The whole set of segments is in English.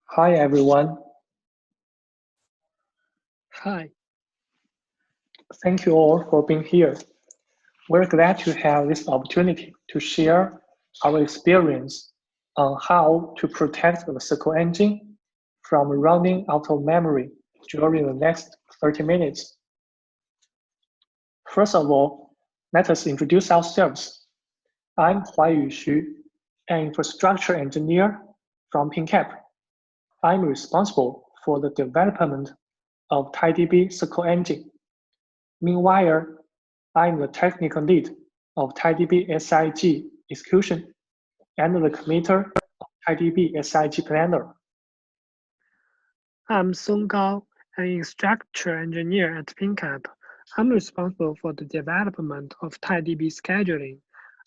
Hi everyone, Hi. thank you all for being here. We're glad to have this opportunity to share our experience on how to protect the SQL engine from running out of memory during the next 30 minutes. First of all, let us introduce ourselves. I'm Huaiyu, an infrastructure engineer from PingCap. I'm responsible for the development of TiDB SQL engine. Meanwhile, I'm the technical lead of TiDB SIG execution and the committer of TiDB SIG planner. I'm Song Gao, an infrastructure engineer at PingCap. I'm responsible for the development of TiDB scheduling.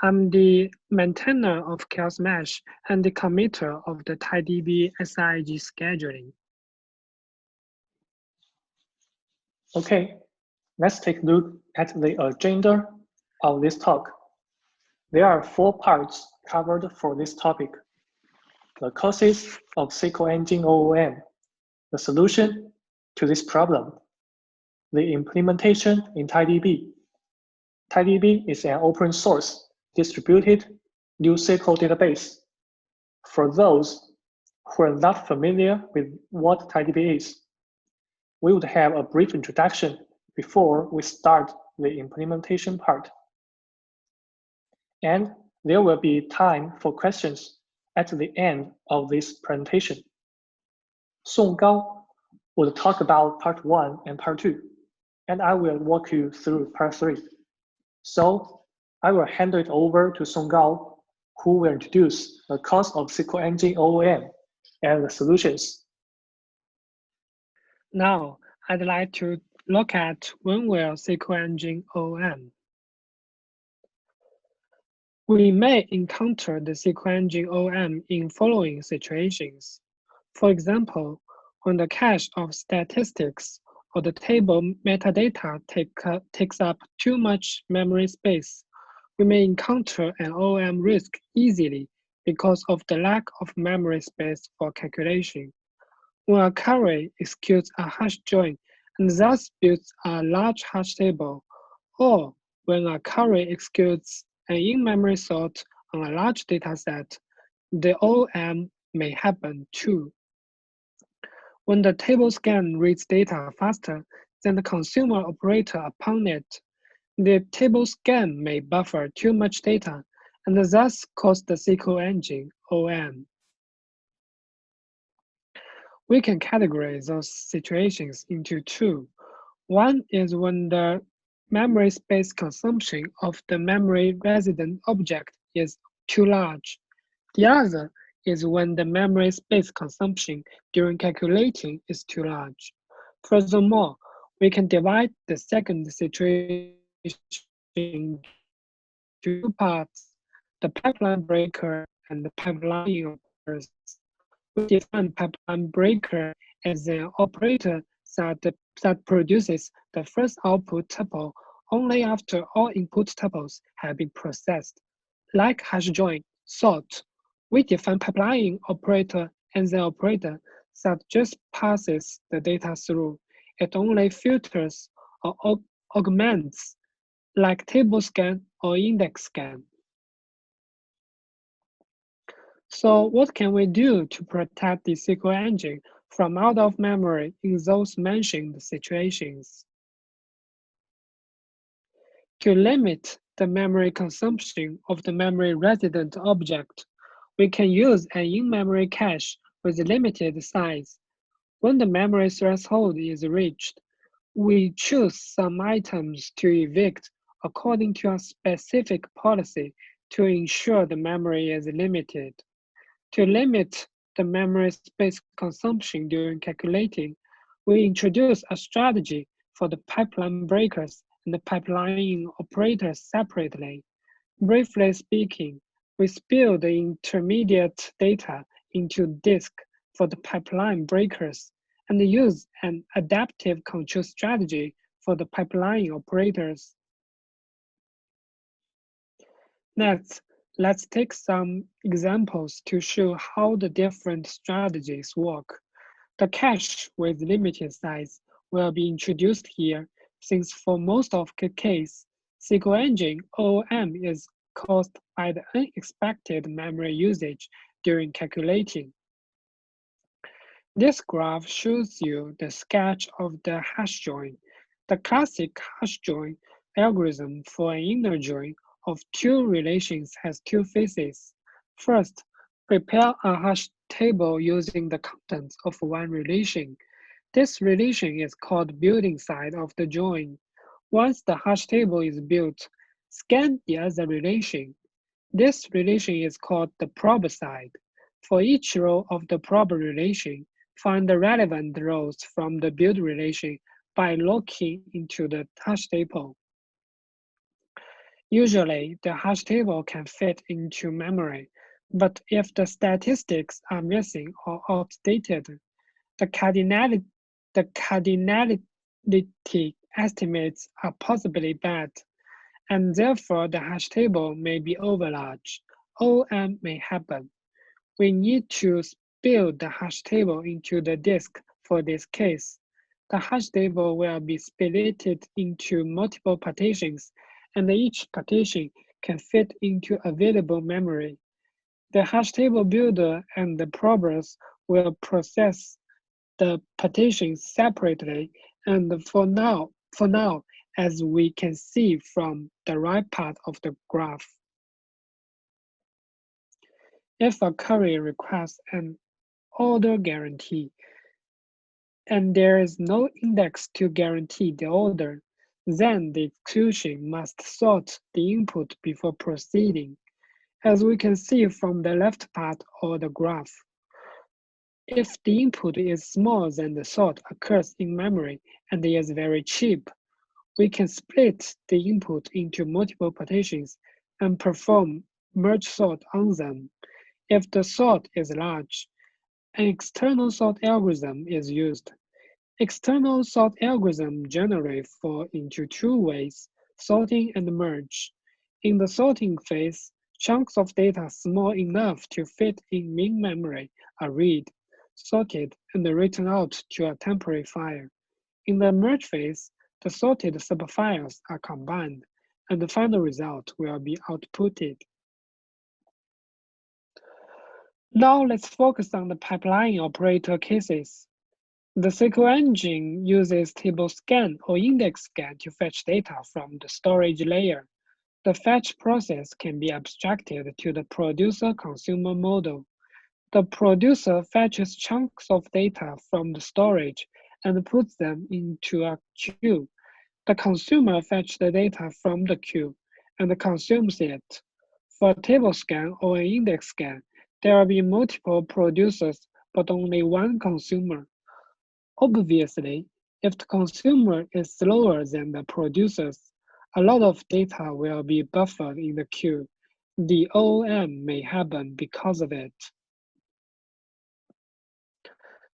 I'm the maintainer of Chaos Mesh and the committer of the TiDB SIG scheduling. Okay, let's take a look at the agenda of this talk. There are 4 parts covered for this topic. The causes of SQL Engine OOM, the solution to this problem, the implementation in TiDB. TiDB is an open source, distributed NewSQL database. For those who are not familiar with what TiDB is, we would have a brief introduction before we start the implementation part. And there will be time for questions at the end of this presentation. Song Gao will talk about part 1 and part 2, and I will walk you through part 3. So I will hand it over to Song Gao, who will introduce the cause of SQL Engine OOM and the solutions. Now, I'd like to look at when will SQL Engine OOM. We may encounter the SQL Engine OOM in following situations. For example, when the cache of statistics or the table metadata takes up too much memory space, we may encounter an OOM risk easily because of the lack of memory space for calculation. When a query executes a hash join and thus builds a large hash table, or when a query executes an in-memory sort on a large dataset, the OOM may happen too. When the table scan reads data faster than the consumer operator upon it, the table scan may buffer too much data and thus cause the SQL engine OOM. We can categorize those situations into 2. One is when the memory space consumption of the memory resident object is too large. The other is when the memory space consumption during calculating is too large. Furthermore, we can divide the second situation into 2 parts, the pipeline breaker and the pipeline operators. We define pipeline breaker as an operator that produces the first output tuple only after all input tuples have been processed. Like hash join, sort, we define pipeline operator as an operator that just passes the data through. It only filters or augments, like table scan or index scan. So what can we do to protect the SQL engine from out of memory in those mentioned situations? To limit the memory consumption of the memory resident object, we can use an in-memory cache with limited size. When the memory threshold is reached, we choose some items to evict according to a specific policy to ensure the memory is limited. To limit the memory space consumption during calculating, we introduce a strategy for the pipeline breakers and the pipeline operators separately. Briefly speaking, we spill the intermediate data into disk for the pipeline breakers and use an adaptive control strategy for the pipeline operators. Next, Let's take some examples to show how the different strategies work. The cache with limited size will be introduced here, since for most of the case, SQL Engine OOM is caused by the unexpected memory usage during calculating. This graph shows you the sketch of the hash join. The classic hash join algorithm for an inner join of two relations has two phases. First, prepare a hash table using the contents of one relation. This relation is called building side of the join. Once the hash table is built, scan the other relation. This relation is called the probe side. For each row of the probe relation, find the relevant rows from the build relation by looking into the hash table. Usually, the hash table can fit into memory, but if the statistics are missing or outdated, the cardinality estimates are possibly bad, and therefore the hash table may be overlarge. OM may happen. We need to build the hash table into the disk for this case. The hash table will be split into multiple partitions, and each partition can fit into available memory. The hash table builder and the probers will process the partitions separately, and for now, as we can see from the right part of the graph. If a query requests an order guarantee, and there is no index to guarantee the order, then the execution must sort the input before proceeding. As we can see from the left part of the graph, if the input is smaller than the sort occurs in memory and is very cheap, we can split the input into multiple partitions and perform merge sort on them. If the sort is large, an external sort algorithm is used. External sort algorithm generally fall into two ways, sorting and merge. In the sorting phase, chunks of data small enough to fit in main memory are read, sorted, and written out to a temporary file. In the merge phase, the sorted subfiles are combined, and the final result will be outputted. Now let's focus on the pipeline operator cases. The SQL engine uses table scan or index scan to fetch data from the storage layer. The fetch process can be abstracted to the producer-consumer model. The producer fetches chunks of data from the storage and puts them into a queue. The consumer fetches the data from the queue and consumes it. For a table scan or an index scan, there will be multiple producers but only one consumer. Obviously, if the consumer is slower than the producers, a lot of data will be buffered in the queue. The OOM may happen because of it.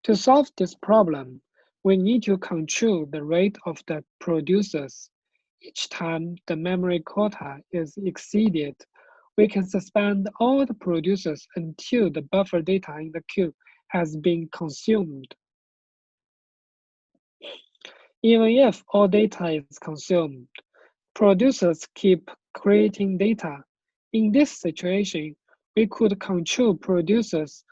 To solve this problem, we need to control the rate of the producers. Each time the memory quota is exceeded, we can suspend all the producers until the buffer data in the queue has been consumed. Even if all data is consumed, producers keep creating data. In this situation, we could control producers'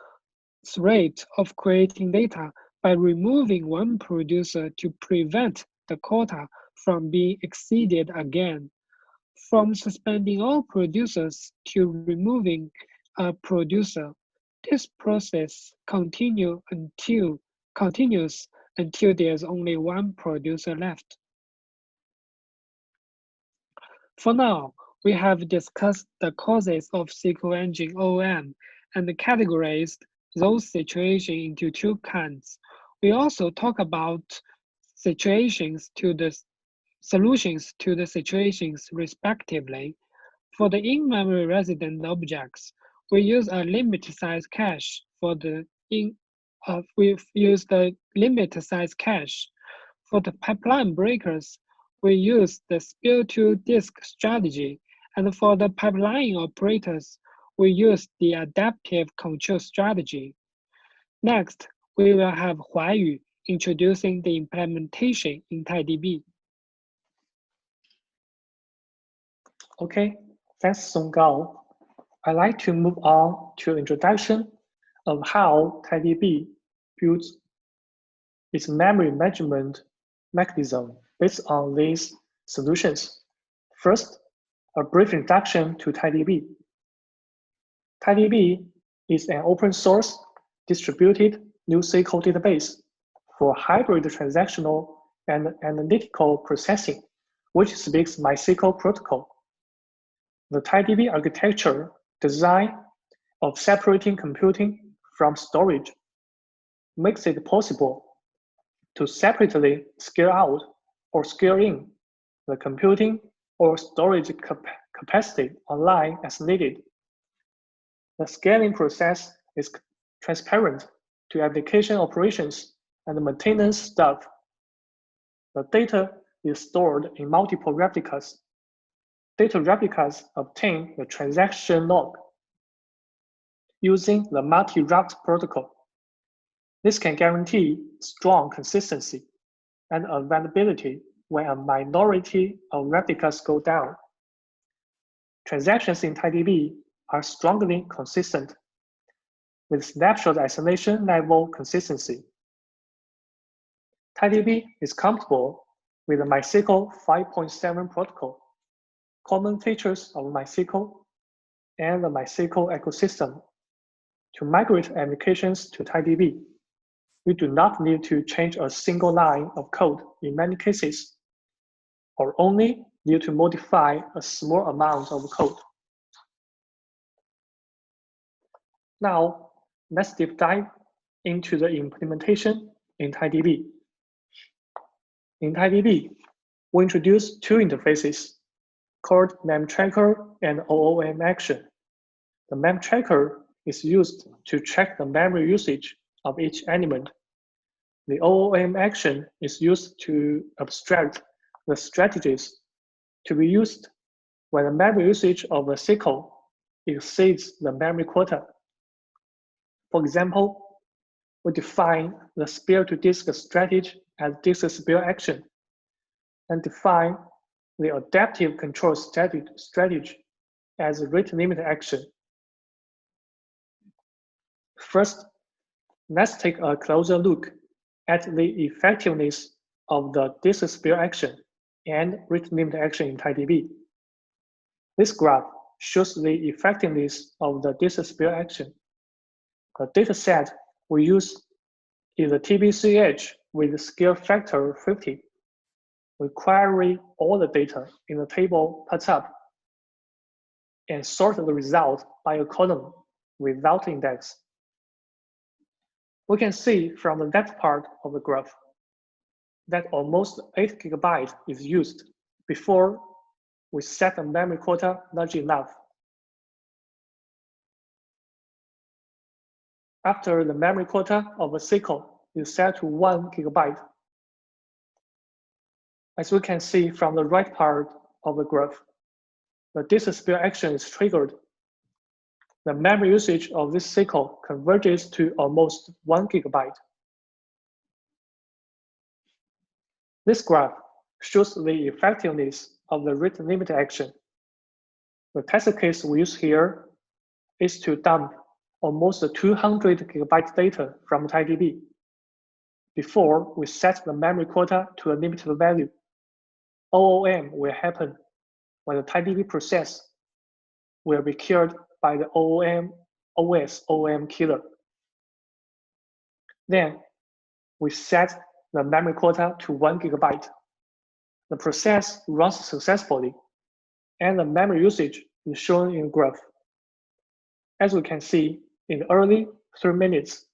rate of creating data by removing one producer to prevent the quota from being exceeded again. From suspending all producers to removing a producer, this process continues until there's only one producer left. For now, we have discussed the causes of SQL Engine OOM and categorized those situations into two kinds. We also talk about solutions to the situations respectively. For the in-memory resident objects, we use a limit size cache for we've used the limit size cache. For the pipeline breakers, we use the spill to disk strategy And for the pipeline operators, we use the adaptive control strategy. Next, we will have Huaiyu introducing the implementation in TiDB. Okay, thanks Song Gao. I'd like to move on to introduction of how TiDB builds its memory management mechanism based on these solutions. First, a brief introduction to TiDB. TiDB is an open source distributed NoSQL database for hybrid transactional and analytical processing, which speaks MySQL protocol. The TiDB architecture design of separating computing from storage makes it possible to separately scale out or scale in the computing or storage capacity online as needed. The scaling process is transparent to application operations and maintenance staff. The data is stored in multiple replicas. Data replicas obtain the transaction log using the multi-route protocol. This can guarantee strong consistency and availability when a minority of replicas go down. Transactions in TiDB are strongly consistent with snapshot isolation level consistency. TiDB is compatible with the MySQL 5.7 protocol, common features of MySQL, and the MySQL ecosystem. To migrate applications to TiDB, we do not need to change a single line of code in many cases, or only need to modify a small amount of code. Now, let's deep dive into the implementation in TiDB. In TiDB, we introduce two interfaces called memTracker and OOM-action. The memTracker is used to track the memory usage of each element. The OOM-action is used to abstract the strategies to be used when the memory usage of a SQL exceeds the memory quota. For example, we define the spare-to-disk strategy as DiskSpillAction and define the adaptive control strategy as LimitAction. First, let's take a closer look at the effectiveness of the DiskSpillAction and LimitAction in TiDB. This graph shows the effectiveness of the DiskSpillAction. The dataset we use is the TBCH with scale factor 50. We query all the data in the table put up and sort the result by a column without index. We can see from the left part of the graph that almost 8 GB is used before we set the memory quota large enough. After the memory quota of a SQL is set to 1 GB. As we can see from the right part of the graph, the DiskSpillAction is triggered. The memory usage of this SQL converges to almost 1 GB. This graph shows the effectiveness of the LimitAction. The test case we use here is to dump almost 200 GB data from TiDB before we set the memory quota to a limited value. OOM will happen when the TiDB process will be killed by the OOM killer. Then we set the memory quota to 1 GB. The process runs successfully, and the memory usage is shown in the graph. As we can see, in the early 3 minutes,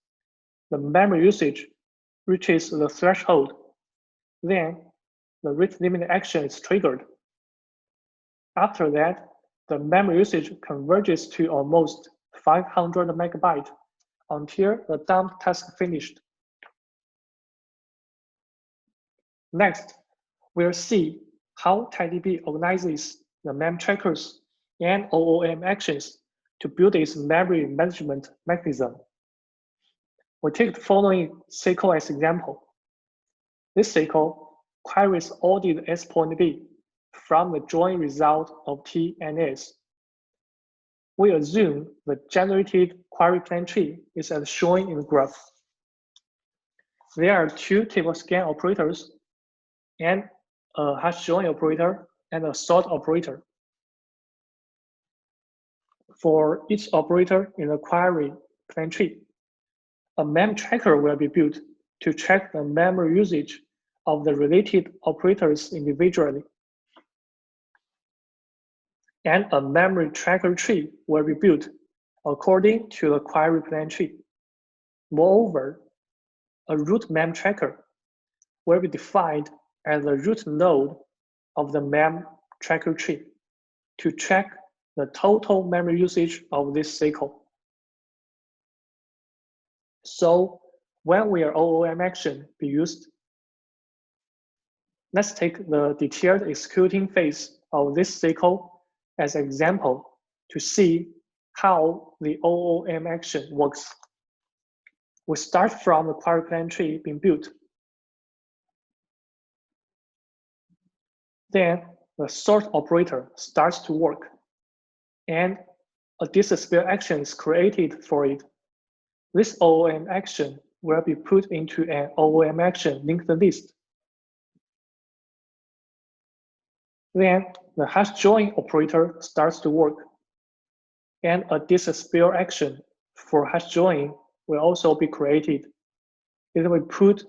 the memory usage reaches the threshold. Then the LimitAction is triggered. After that, the memory usage converges to almost 500 MB until the dump task finished. Next, we'll see how TiDB organizes the memTrackers and OOM actions to build its memory management mechanism. We take the following SQL as example. This SQL queries ordered S point B from the join result of T and S. We assume the generated query plan tree is as shown in the graph. There are two table scan operators and a hash join operator and a sort operator. For each operator in the query plan tree, a mem tracker will be built to track the memory usage of the related operators individually. And a memory tracker tree will be built according to the query plan tree. Moreover, a root mem tracker will be defined as the root node of the mem tracker tree to track the total memory usage of this cycle. So when will OOM action be used? Let's take the detailed executing phase of this cycle as an example to see how the OOM action works. We start from the query plan tree being built. Then the sort operator starts to work, and a DiskSpillAction is created for it. This OOM action will be put into an OOM action linked list. Then the hash join operator starts to work, and a DiskSpillAction for hash join will also be created. It will be put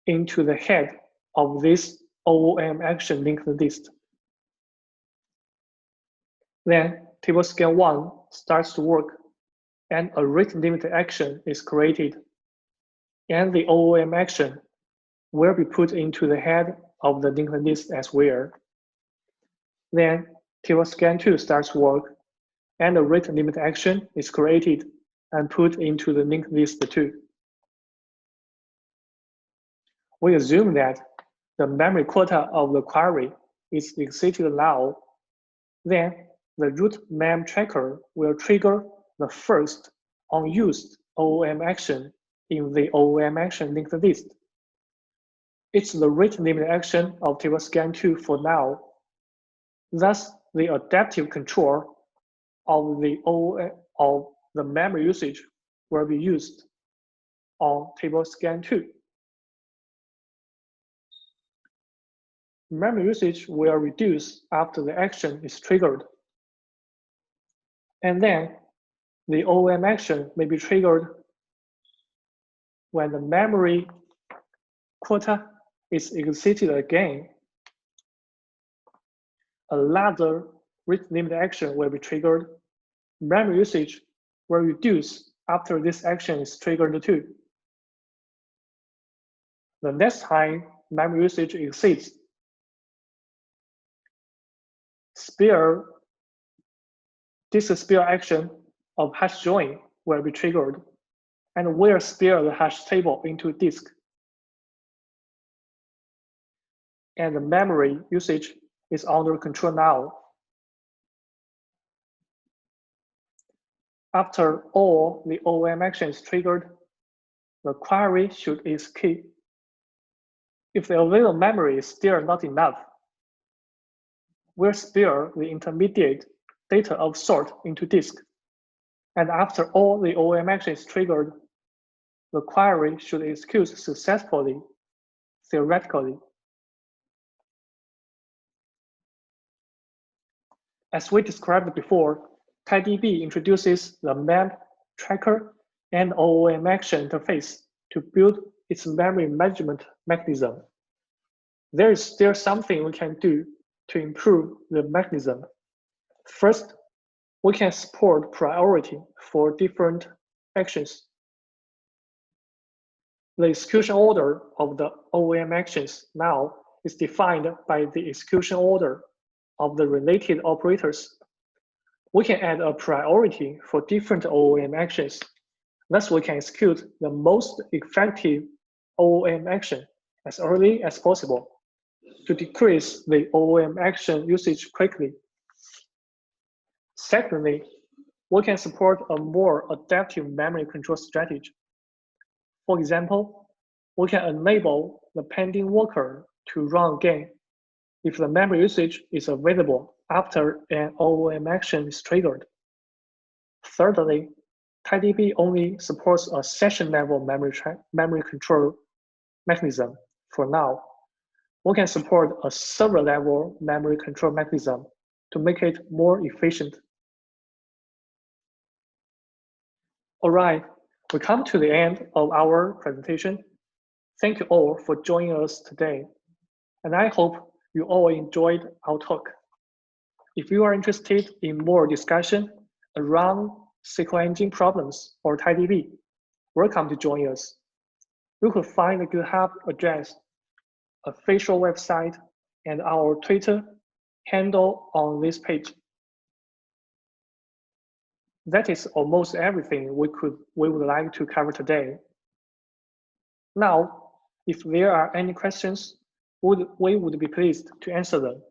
into the head of this OOM action linked list. Then table scan 1 starts to work, and a rate limit action is created, and the OOM action will be put into the head of the linked list as well. Then table scan 2 starts work, and the rate limit action is created and put into the linked list too. We assume that the memory quota of the query is exceeded now. Then the root mem tracker will trigger the first unused OOM action in the OOM action linked list. It's the rate limit action of table scan 2 for now. Thus, the adaptive control of the memory usage will be used on table scan 2. Memory usage will reduce after the action is triggered. And then the OOM action may be triggered when the memory quota is exceeded again. Another rate limit action will be triggered. Memory usage will reduce after this action is triggered too. The next time memory usage exceeds, DiskSpillAction of hash join will be triggered and will spill the hash table into disk. And the memory usage is under control now. After all the OOM action is triggered, the query should escape. If the available memory is still not enough, we'll spill the intermediate data of sort into disk. And after all the OOM action is triggered, the query should execute successfully, theoretically. As we described before, TiDB introduces the mem tracker and OOM action interface to build its memory management mechanism. There is still something we can do to improve the mechanism. First, we can support priority for different actions. The execution order of the OOM actions now is defined by the execution order of the related operators. We can add a priority for different OOM actions. Thus, we can execute the most effective OOM action as early as possible to decrease the OOM action usage quickly. Secondly, we can support a more adaptive memory control strategy. For example, we can enable the pending worker to run again if the memory usage is available after an OOM action is triggered. Thirdly, TiDB only supports a session-level memory control mechanism for now. We can support a server-level memory control mechanism to make it more efficient. All right, we come to the end of our presentation. Thank you all for joining us today, and I hope you all enjoyed our talk. If you are interested in more discussion around SQL engine problems or TiDB, welcome to join us. You could find the GitHub address, official website, and our Twitter handle on this page. That is almost everything we would like to cover today. Now, if there are any questions, we would be pleased to answer them.